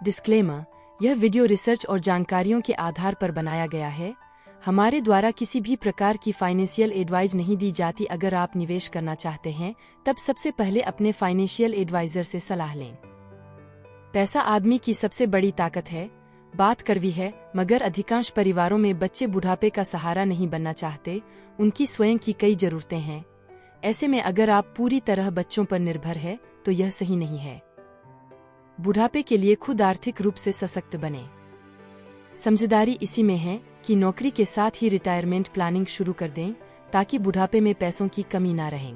Disclaimer, यह video research और जानकारियों के आधार पर बनाया गया है। हमारे द्वारा किसी भी प्रकार की फाइनेंशियल एडवाइज नहीं दी जाती। अगर आप निवेश करना चाहते हैं तब सबसे पहले अपने फाइनेंशियल एडवाइजर से सलाह लें। पैसा आदमी की सबसे बड़ी ताकत है। बात कड़वी है, मगर अधिकांश परिवारों में बच्चे बुढ़ापे का सहारा नहीं बनना चाहते। उनकी स्वयं की कई जरूरतें हैं। ऐसे में अगर आप पूरी तरह बच्चों पर निर्भर है तो यह सही नहीं है। बुढ़ापे के लिए खुद आर्थिक रूप से सशक्त बने। समझदारी इसी में है कि नौकरी के साथ ही रिटायरमेंट प्लानिंग शुरू कर दें ताकि बुढ़ापे में पैसों की कमी ना रहे।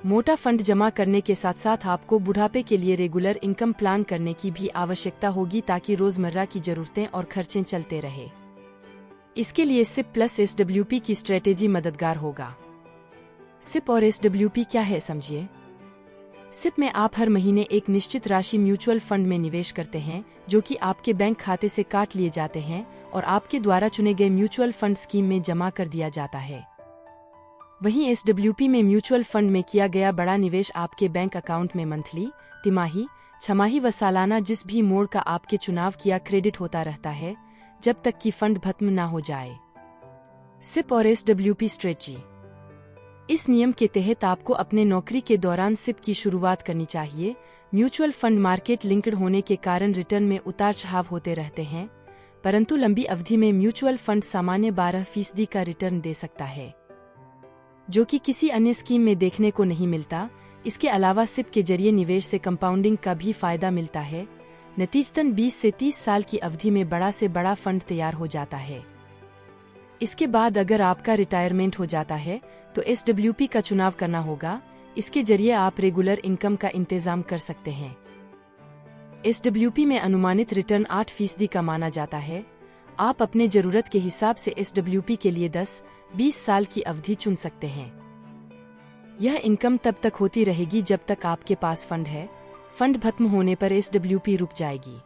मोटा फंड जमा करने के साथ साथ आपको बुढ़ापे के लिए रेगुलर इनकम प्लान करने की भी आवश्यकता होगी ताकि रोजमर्रा की जरूरतें और खर्चे चलते रहे। इसके लिए सिप प्लस SWP की स्ट्रेटेजी मददगार होगा। सिप और SWP क्या है समझिए। सिप में आप हर महीने एक निश्चित राशि म्यूचुअल फंड में निवेश करते हैं जो कि आपके बैंक खाते से काट लिए जाते हैं और आपके द्वारा चुने गए म्यूचुअल फंड स्कीम में जमा कर दिया जाता है। वहीं SWP में म्यूचुअल फंड में किया गया बड़ा निवेश आपके बैंक अकाउंट में मंथली, तिमाही, छमाही व सालाना जिस भी मोड का आपके चुनाव किया क्रेडिट होता रहता है जब तक कि फंड खत्म ना हो जाए। सिप और SWP स्ट्रेटजी। इस नियम के तहत आपको अपने नौकरी के दौरान सिप की शुरुआत करनी चाहिए। म्यूचुअल फंड मार्केट लिंक्ड होने के कारण रिटर्न में उतार चढ़ाव होते रहते हैं, परंतु लंबी अवधि में म्यूचुअल फंड सामान्य 12% का रिटर्न दे सकता है, जो कि किसी अन्य स्कीम में देखने को नहीं मिलता। इसके अलावा सिप के जरिए निवेश से कंपाउंडिंग का भी फायदा मिलता है। नतीजतन 20 से 30 साल की अवधि में बड़ा से बड़ा फंड तैयार हो जाता है। इसके बाद अगर आपका रिटायरमेंट हो जाता है तो SWP का चुनाव करना होगा। इसके जरिए आप रेगुलर इनकम का इंतजाम कर सकते हैं। SWP में अनुमानित रिटर्न 8% का माना जाता है। आप अपने जरूरत के हिसाब से SWP के लिए 10-20 साल की अवधि चुन सकते हैं। यह इनकम तब तक होती रहेगी जब तक आपके पास फंड है। फंड खत्म होने पर SWP रुक जाएगी।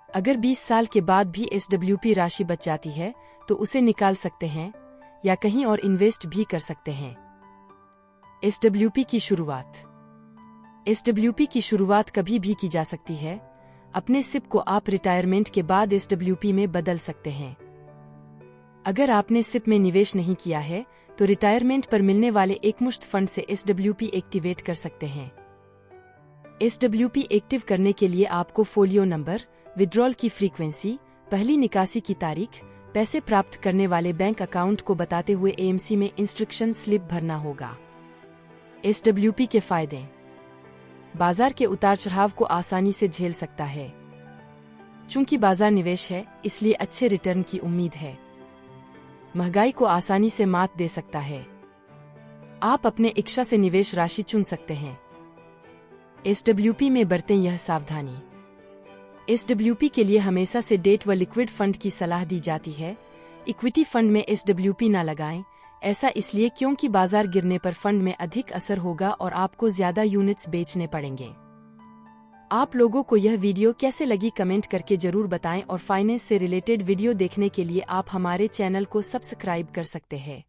अगर 20 साल के बाद भी SWP राशि बच जाती है तो उसे निकाल सकते हैं या कहीं और इन्वेस्ट भी कर सकते हैं। SWP की शुरुआत। SWP की शुरुआत कभी भी की जा सकती है। अपने सिप को आप रिटायरमेंट के बाद SWP में बदल सकते हैं। अगर आपने सिप में निवेश नहीं किया है तो रिटायरमेंट पर मिलने वाले एकमुश्त फंड से SWP एक्टिवेट कर सकते हैं। SWP एक्टिव करने के लिए आपको फोलियो नंबर, विड्रॉल की फ्रीक्वेंसी, पहली निकासी की तारीख, पैसे प्राप्त करने वाले बैंक अकाउंट को बताते हुए AMC में इंस्ट्रक्शन स्लिप भरना होगा। SWP के फायदे। बाजार के उतार चढ़ाव को आसानी से झेल सकता है। चूंकि बाजार निवेश है इसलिए अच्छे रिटर्न की उम्मीद है। महंगाई को आसानी से मात दे सकता है। आप अपने इच्छा से निवेश राशि चुन सकते हैं। SWP में बरतें यह सावधानी। SWP के लिए हमेशा से डेट व लिक्विड फंड की सलाह दी जाती है। इक्विटी फंड में SWP ना लगाएं। ऐसा इसलिए क्योंकि बाजार गिरने पर फंड में अधिक असर होगा और आपको ज्यादा यूनिट्स बेचने पड़ेंगे। आप लोगों को यह वीडियो कैसे लगी कमेंट करके जरूर बताएं और फाइनेंस से रिलेटेड वीडियो देखने के लिए आप हमारे चैनल को सब्सक्राइब कर सकते हैं।